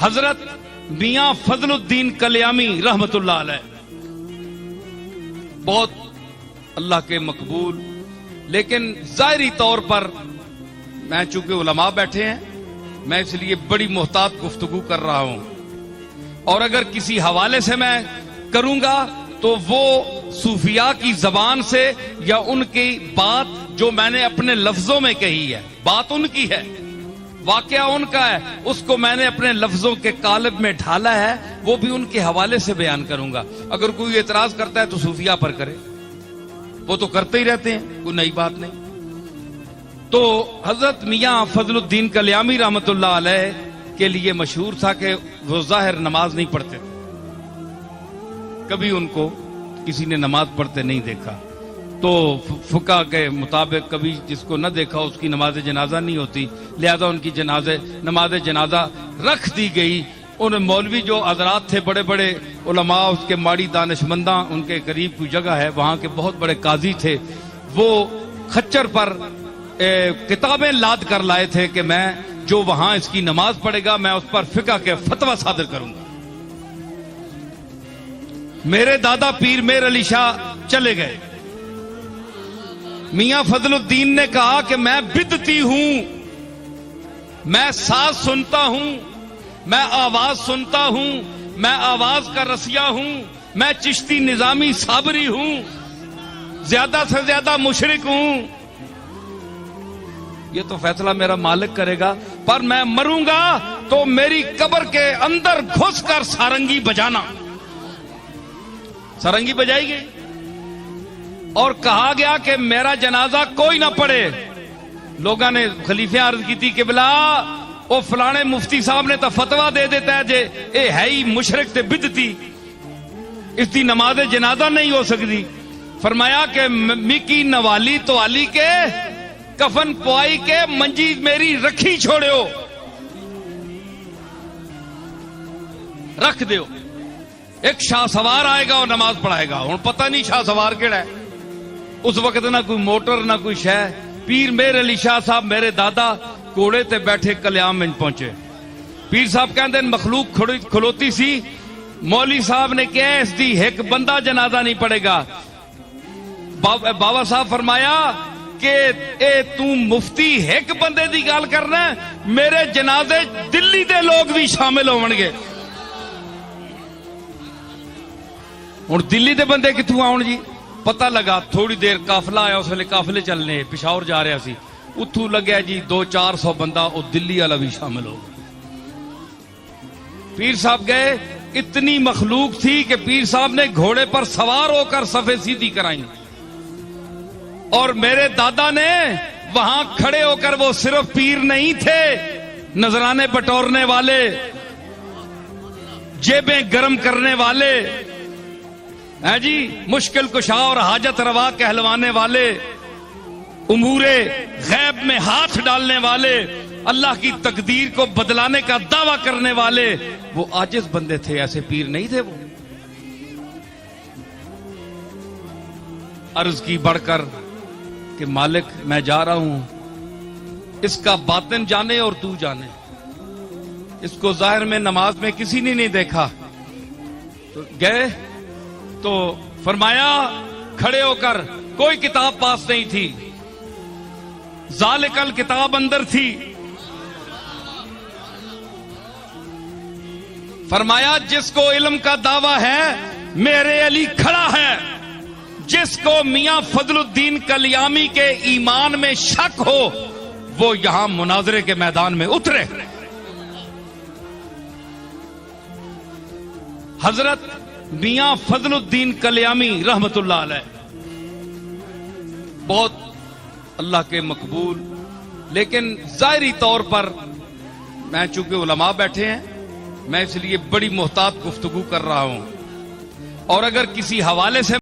حضرت میاں فضل الدین کلیامی رحمت اللہ علیہ بہت اللہ کے مقبول، لیکن ظاہری طور پر میں چونکہ علماء بیٹھے ہیں میں اس لیے بڑی محتاط گفتگو کر رہا ہوں، اور اگر کسی حوالے سے میں کروں گا تو وہ صوفیاء کی زبان سے یا ان کی بات جو میں نے اپنے لفظوں میں کہی ہے، بات ان کی ہے، واقعہ ان کا ہے، اس کو میں نے اپنے لفظوں کے قالب میں ڈھالا ہے، وہ بھی ان کے حوالے سے بیان کروں گا۔ اگر کوئی اعتراض کرتا ہے تو صوفیاء پر کرے، وہ تو کرتے ہی رہتے ہیں، کوئی نئی بات نہیں۔ تو حضرت میاں فضل الدین کلیامی رحمت اللہ علیہ کے لیے مشہور تھا کہ وہ ظاہر نماز نہیں پڑھتے تھے، کبھی ان کو کسی نے نماز پڑھتے نہیں دیکھا، تو فقہ کے مطابق کبھی جس کو نہ دیکھا اس کی نماز جنازہ نہیں ہوتی، لہذا ان کی نماز جنازہ رکھ دی گئی۔ ان مولوی جو حضرات تھے بڑے بڑے علماء، اس کے ماڑی دانشمنداں، ان کے قریب کوئی جگہ ہے وہاں کے بہت بڑے قاضی تھے، وہ خچر پر کتابیں لاد کر لائے تھے کہ میں جو وہاں اس کی نماز پڑھے گا میں اس پر فقہ کے فتویٰ صادر کروں گا۔ میرے دادا پیر میر علی شاہ چلے گئے، میاں فضل الدین نے کہا کہ میں بدعتی ہوں، میں ساز سنتا ہوں، میں آواز سنتا ہوں، میں آواز کا رسیہ ہوں، میں چشتی نظامی صابری ہوں، زیادہ سے زیادہ مشرک ہوں، یہ تو فیصلہ میرا مالک کرے گا، پر میں مروں گا تو میری قبر کے اندر گھس کر سارنگی بجانا۔ سارنگی بجائی گئی اور کہا گیا کہ میرا جنازہ کوئی نہ پڑھے۔ لوگوں نے خلیفہ عرض کی تھی کہ بلا وہ فلانے مفتی صاحب نے تو فتویٰ دے دیتا ہے جے اے ہے ہی مشرک تے بدعتی، اس دی نماز جنازہ نہیں ہو سکتی۔ فرمایا کہ مکی نوالی تو علی کے کفن پوائی کے منجی میری رکھی چھوڑیو، رکھ دیو، ایک شاہ سوار آئے گا اور نماز پڑھائے گا۔ اور پتہ نہیں شاہ سوار کیڑا ہے، اس وقت نہ کوئی موٹر نہ کوئی شے۔ پیر میر علی شاہ صاحب میرے دادا کوڑے تے بیٹھے کلیام میں پہنچے، پیر صاحب کہندے مخلوق کھلوتی سی، مولوی صاحب نے کہا اس دی ایک بندہ جنازہ نہیں پڑے گا۔ بابا صاحب فرمایا کہ اے تو مفتی ایک بندے دی گال کرنا ہے، میرے جنازے دلی دے لوگ بھی شامل ہون گے۔ اور دلی دے بندے کتوں آؤن جی؟ پتہ لگا تھوڑی دیر قافلہ آیا، اس ویلے قافلے چلنے پشاور جا رہا سی، اتھوں لگیا جی 200-400 بندہ، وہ دلی والا بھی شامل ہو گیا۔ پیر صاحب گئے، اتنی مخلوق تھی کہ پیر صاحب نے گھوڑے پر سوار ہو کر صفے سیدھی کرائیں، اور میرے دادا نے وہاں کھڑے ہو کر، وہ صرف پیر نہیں تھے، نذرانے بٹورنے والے، جیبیں گرم کرنے والے، ہے جی مشکل کشا اور حاجت روا کہلوانے والے، امور غیب میں ہاتھ ڈالنے والے، اللہ کی تقدیر کو بدلانے کا دعویٰ کرنے والے، وہ عاجز بندے تھے، ایسے پیر نہیں تھے وہ۔ عرض کی بڑھ کر کہ مالک میں جا رہا ہوں، اس کا باطن جانے اور تو جانے، اس کو ظاہر میں نماز میں کسی نے نہیں دیکھا۔ تو گئے تو فرمایا کھڑے ہو کر، کوئی کتاب پاس نہیں تھی، ذالکل کتاب اندر تھی، فرمایا جس کو علم کا دعویٰ ہے میرے علی کھڑا ہے، جس کو میاں فضل الدین کلیامی کے ایمان میں شک ہو وہ یہاں مناظرے کے میدان میں اترے۔ حضرت میاں فضل الدین کلیامی رحمت اللہ علیہ بہت اللہ کے مقبول، لیکن ظاہری طور پر میں چونکہ علماء بیٹھے ہیں میں اس لیے بڑی محتاط گفتگو کر رہا ہوں، اور اگر کسی حوالے سے